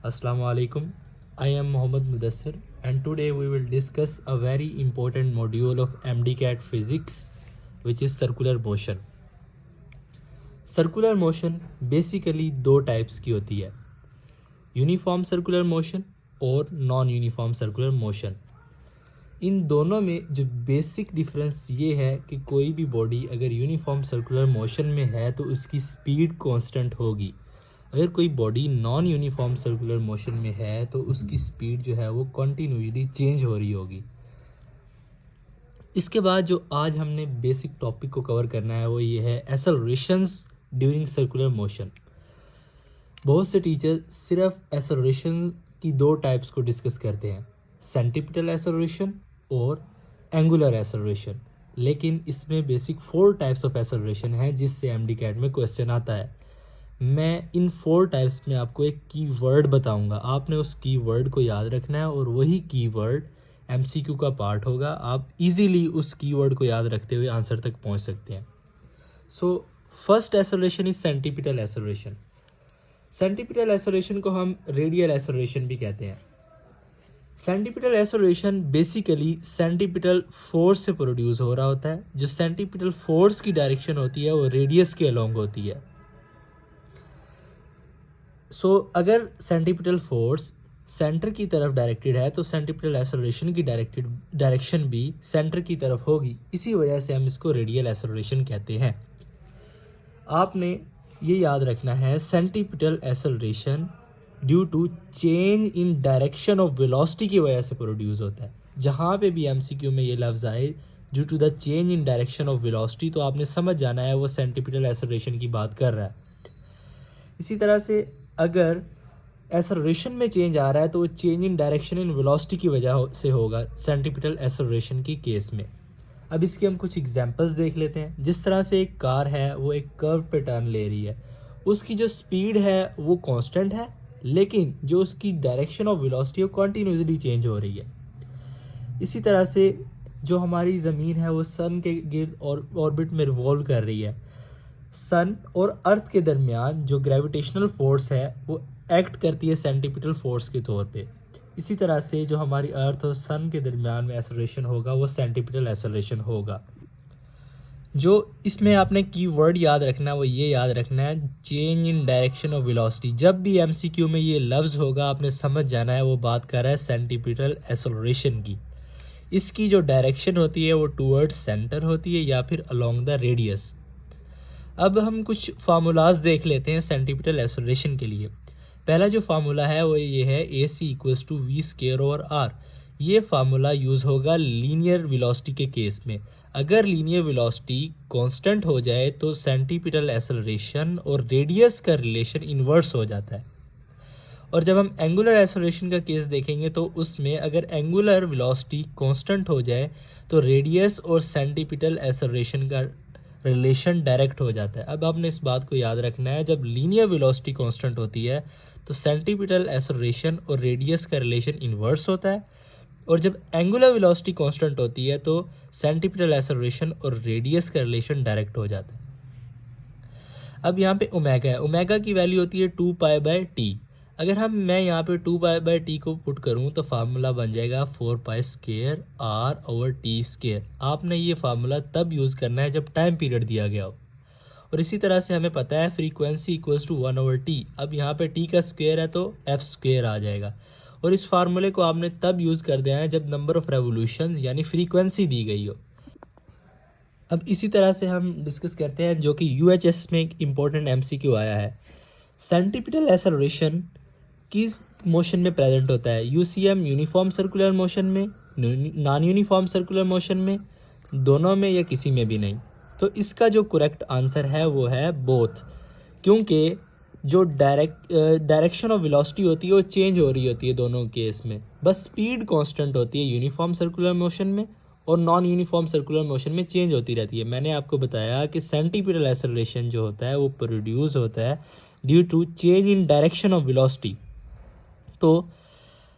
Assalamu alaikum. I am Mohammad Mudassir and today we will discuss a very important module of MDCAT physics, which is circular motion. Circular motion basically दो types की होती है, uniform circular motion और non uniform circular motion. इन दोनों में जो basic difference ये है कि कोई भी बॉडी अगर यूनिफॉर्म सर्कुलर मोशन में है तो उसकी स्पीड कांस्टेंट होगी, अगर कोई body non uniform circular motion में है तो उसकी स्पीड जो है वो कंटिन्यूसली चेंज हो रही होगी। इसके बाद जो आज हमने बेसिक टॉपिक को कवर करना है वो ये है एक्सेलरेशंस ड्यूरिंग सर्कुलर मोशन। बहुत से टीचर सिर्फ एक्सेलरेशन की दो टाइप्स को डिस्कस करते हैं, सेंट्रीपिटल एक्सेलरेशन और एंगुलर एक्सेलरेशन, लेकिन इसमें बेसिक 4 टाइप्स ऑफ एक्सेलरेशन है जिससे एमडीकैट में क्वेश्चन आता है। मैं इन 4 टाइप्स में आपको एक कीवर्ड बताऊंगा, आपने उस कीवर्ड को याद रखना है और वही कीवर्ड एमसीक्यू का पार्ट होगा। आप इजीली उस कीवर्ड को याद रखते हुए आंसर तक पहुंच सकते हैं। So first acceleration is centripetal acceleration. Centripetal acceleration को हम रेडियल एक्सेलरेशन भी कहते हैं। Centripetal acceleration basically centripetal force से प्रोड्यूस हो रहा होता है। जो सेंट्रीपिटल फोर्स की डायरेक्शन होती है वो रेडियस के अलोंग होती है। अगर सेंट्रीपिटल फोर्स सेंटर की तरफ डायरेक्टेड है तो सेंट्रीपिटल एक्सेलरेशन की डायरेक्शन भी सेंटर की तरफ होगी। इसी वजह से हम इसको रेडियल एक्सेलरेशन कहते हैं। आपने ये याद रखना है, centripetal acceleration due to change in direction of velocity की वजह से प्रोड्यूस होता है। जहाँ पे भी एमसीक्यू में ये लफ्ज़ आए due to the change in direction of velocity, तो आपने समझ जाना है वो सेंट्रीपिटल एक्सेलरेशन की बात कर रहा है। इसी तरह से अगर एक्सेलरेशन में चेंज आ रहा है तो वो change in direction in velocity की वजह से होगा सेंट्रीपिटल एक्सेलरेशन की केस में। अब इसके हम कुछ एग्जांपल्स देख लेते हैं। जिस तरह से एक कार है वो एक कर्व पे टर्न ले रही है, उसकी जो स्पीड है वो कांस्टेंट है, लेकिन जो उसकी डायरेक्शन ऑफ वेलोसिटी है वो कंटिन्यूसली चेंज हो रही है। इसी तरह से जो हमारी ज़मीन है वो सन के गिर्द और ऑर्बिट में रिवॉल्व कर रही है। सन और अर्थ के दरमियान जो ग्रेविटेशनल फोर्स है वो एक्ट करती है सेंट्रीपिटल फोर्स के तौर पे। इसी तरह से जो हमारी अर्थ और सन के दरमियान में एक्सेलरेशन होगा वो सेंट्रीपिटल एक्सेलरेशन होगा। जो इसमें आपने कीवर्ड याद रखना है वो ये याद रखना है, change in direction of velocity. जब भी एमसीक्यू में ये लफ्ज़ होगा आपने समझ जाना है वो बात कर रहा है सेंट्रीपिटल एक्सेलरेशन की। इसकी जो डायरेक्शन होती है वो टूवर्ड्स सेंटर होती है या फिर अलोंग द रेडियस। अब हम कुछ फार्मूलाज देख लेते हैं सेंट्रीपिटल एक्सेलरेशन के लिए। पहला जो फार्मूला है वो ये है AC=v²/r। ये फार्मूला यूज़ होगा लीनियर वेलोसिटी के केस में। अगर लीनियर वेलोसिटी कांस्टेंट हो जाए तो सेंट्रीपिटल एक्सेलरेशन और रेडियस का रिलेशन इन्वर्स हो जाता है। और जब हम एंगुलर एक्सेलरेशन का केस देखेंगे तो उसमें अगर एंगुलर वेलोसिटी कांस्टेंट हो जाए तो रेडियस और सेंट्रीपिटल एक्सेलरेशन का रिलेशन डायरेक्ट हो जाता है। अब आपने इस बात को याद रखना है, जब लीनियर वेलोसिटी कांस्टेंट होती है तो सेंट्रीपिटल एक्सेलरेशन और रेडियस का रिलेशन इन्वर्स होता है, और जब एंगुलर वेलोसिटी कांस्टेंट होती है तो सेंट्रीपिटल एक्सेलरेशन और रेडियस का रिलेशन डायरेक्ट हो जाता है। अब यहाँ पे ओमेगा है, ओमेगा की वैल्यू होती है 2π/t। अगर मैं यहाँ पे 2π/t को पुट करूँ तो फार्मूला बन जाएगा 4π²r/t²। आपने ये फार्मूला तब यूज़ करना है जब टाइम पीरियड दिया गया हो। और इसी तरह से हमें पता है फ्रीक्वेंसी इक्वल्स टू 1/t। अब यहाँ पे t का स्क्वायर है तो f² आ जाएगा। और इस फार्मूले को आपने तब यूज़ कर देना है जब नंबर ऑफ़ रेवोल्यूशंस यानी फ्रीक्वेंसी दी गई हो। अब इसी तरह से हम डिस्कस करते हैं जो कि यूएचएस में एक इम्पॉर्टेंट एमसीक्यू आया है, सेंट्रीपिटल एक्सेलरेशन किस मोशन में प्रेजेंट होता है, यूसीएम यूनिफॉर्म सर्कुलर मोशन में, नॉन यूनिफॉर्म सर्कुलर मोशन में, दोनों में या किसी में भी नहीं। तो इसका जो करेक्ट आंसर है वो है बोथ, क्योंकि जो डायरेक्शन ऑफ वेलोसिटी होती है वो चेंज हो रही होती है दोनों केस में, बस स्पीड कांस्टेंट होती है यूनिफॉर्म सर्कुलर मोशन में और नॉन यूनिफॉर्म सर्कुलर मोशन में चेंज होती रहती है। मैंने आपको बताया कि सेंट्रीपिटल एक्सेलरेशन जो होता है वो प्रोड्यूस होता है due to change in direction of velocity. तो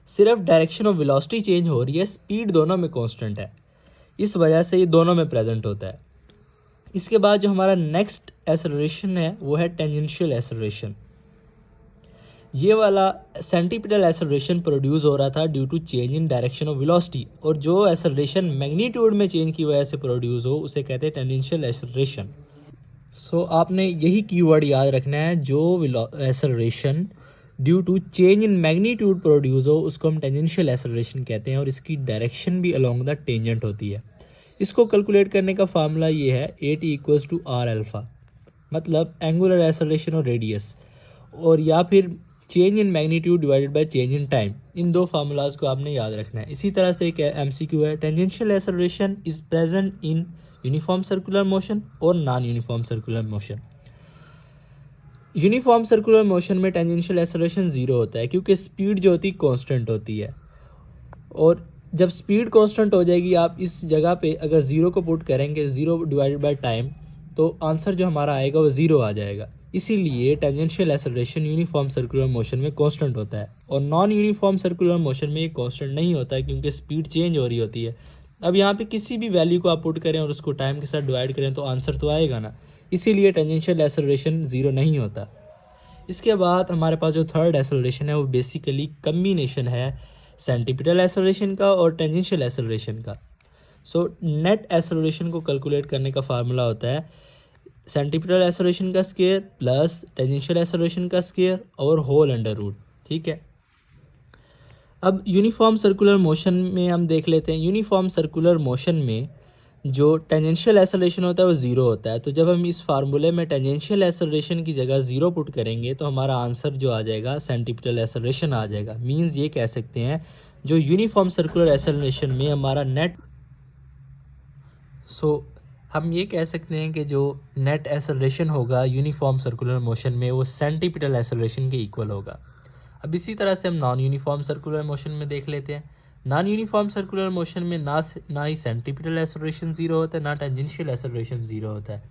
सिर्फ डायरेक्शन ऑफ वेलोसिटी चेंज हो रही है, स्पीड दोनों में कांस्टेंट है, इस वजह से ये दोनों में प्रेजेंट होता है। इसके बाद जो हमारा नेक्स्ट एक्सेलरेशन है वो है टेंजेंशियल एक्सेलरेशन। ये वाला सेंटीपिटल एक्सेलरेशन प्रोड्यूस हो रहा था due to change in direction of velocity, और जो एक्सेलरेशन मैग्नीट्यूड में चेंज की वजह से प्रोड्यूस हो उसे कहते हैं टेंजेंशियल एक्सेलरेशन। सो आपने यही कीवर्ड याद रखना है, जो acceleration due to change in magnitude produce हो उसको हम टेंजेंशियल एक्सेलरेशन कहते हैं, और इसकी डायरेक्शन भी अलोंग द टेंजेंट होती है। इसको कैलकुलेट करने का फार्मूला ये है AT equals to R alpha, मतलब एंगुलर एक्सेलरेशन और रेडियस, और या फिर change in magnitude divided by change in time. इन दो फार्मूलाज को आपने याद रखना है। इसी तरह से एक MCQ है, tangential acceleration is present in uniform circular motion और non uniform circular motion. Uniform circular motion में टेंजेंशियल एक्सेलरेशन ज़ीरो होता है क्योंकि स्पीड जो होती है कांस्टेंट होती है, और जब स्पीड कांस्टेंट हो जाएगी आप इस जगह पे अगर ज़ीरो को पुट करेंगे, ज़ीरो डिवाइडेड बाय टाइम, तो आंसर जो हमारा आएगा वो ज़ीरो आ जाएगा। इसीलिए tangential acceleration uniform circular motion में कांस्टेंट होता है, और नॉन यूनिफॉर्म सर्कुलर मोशन में ये कांस्टेंट नहीं होता है क्योंकि स्पीड चेंज हो रही होती है। अब यहाँ पे किसी भी वैल्यू को आप पुट करें और उसको टाइम के साथ डिवाइड करें तो आंसर तो आएगा ना, इसीलिए टेंजेंशियल एक्सेलरेशन ज़ीरो नहीं होता। इसके बाद हमारे पास जो थर्ड एक्सेलरेशन है वो बेसिकली कम्बिनेशन है सेंटीपिटल एक्सेलरेशन का और टेंजेंशियल एक्सेलरेशन का। सो नेट एक्सेलरेशन को कैलकुलेट करने का फार्मूला होता है सेंटीपिटल एक्सेलरेशन का स्क्वायर प्लस टेंजेंशियल एक्सेलरेशन का स्क्वायर और होल अंडर रूट। ठीक है, अब यूनिफॉर्म सर्कुलर मोशन में हम देख लेते हैं। यूनिफॉर्म सर्कुलर मोशन में जो टेंजेंशियल एक्सेलरेशन होता है वो ज़ीरो होता है, तो जब हम इस फार्मूले में टेंजेंशियल एक्सेलरेशन की जगह ज़ीरो पुट करेंगे तो हमारा आंसर जो आ जाएगा सेंटीपिटल एक्सेलरेशन आ जाएगा। मींस ये कह सकते हैं जो यूनिफॉर्म सर्कुलर एक्सेलरेशन में हमारा नेट, हम ये कह सकते हैं कि जो नेट एक्सेलरेशन होगा यूनिफॉर्म सर्कुलर मोशन में वो सेंटीपिटल एक्सेलरेशन के इक्वल होगा। अब इसी तरह से हम नॉन यूनिफॉर्म सर्कुलर मोशन में देख लेते हैं। नॉन यूनिफॉर्म सर्कुलर मोशन में ना ही सेंटीपिटल एक्सेलरेशन ज़ीरो होता है, ना टेंजेंशियल एक्सेलरेशन ज़ीरो होता है।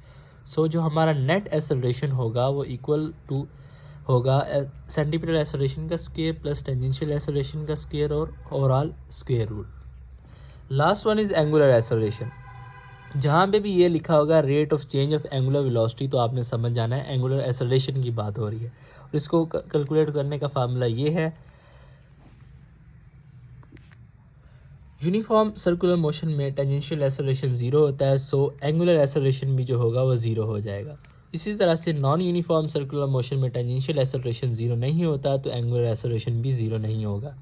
सो जो हमारा नेट एक्सेलरेशन होगा वो इक्वल टू होगा सेंटीपिटल एक्सेलरेशन का स्क्वायर प्लस टेंजेंशियल एक्सेलरेशन का स्क्वायर और overall square root. Last one is angular acceleration. जहाँ पे भी ये लिखा होगा rate of change of angular velocity तो आपने समझ जाना है एंगुलर एक्सेलरेशन की बात हो रही है, और इसको कैलकुलेट करने का फार्मूला ये है यूनिफॉर्म सर्कुलर मोशन में टेंजेंशियल एक्सेलरेशन ज़ीरो होता है, सो एंगुलर एक्सेलरेशन भी जो होगा वो ज़ीरो हो जाएगा। इसी तरह से नॉन यूनिफॉर्म सर्कुलर मोशन में टेंजेंशियल एक्सेलरेशन ज़ीरो नहीं होता तो एंगुलर एक्सेलरेशन भी ज़ीरो नहीं होगा।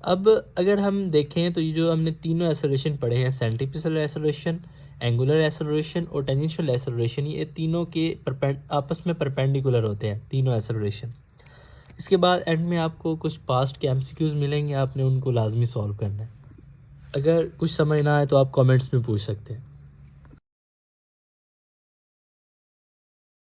अब अगर हम देखें तो ये जो हमने तीनों एक्सेलरेशन पढ़े हैं, सेंटीपिटल एक्सेलरेशन, एंगुलर एक्सेलरेशन और टेंजेंशियल एक्सेलरेशन, ये तीनों के आपस में परपेंडिकुलर होते हैं तीनों एक्सेलरेशन। इसके बाद एंड में आपको कुछ पास्ट के MCQs मिलेंगे, आपने उनको लाजमी सॉल्व करना है। अगर कुछ समझ ना आए तो आप कमेंट्स में पूछ सकते हैं।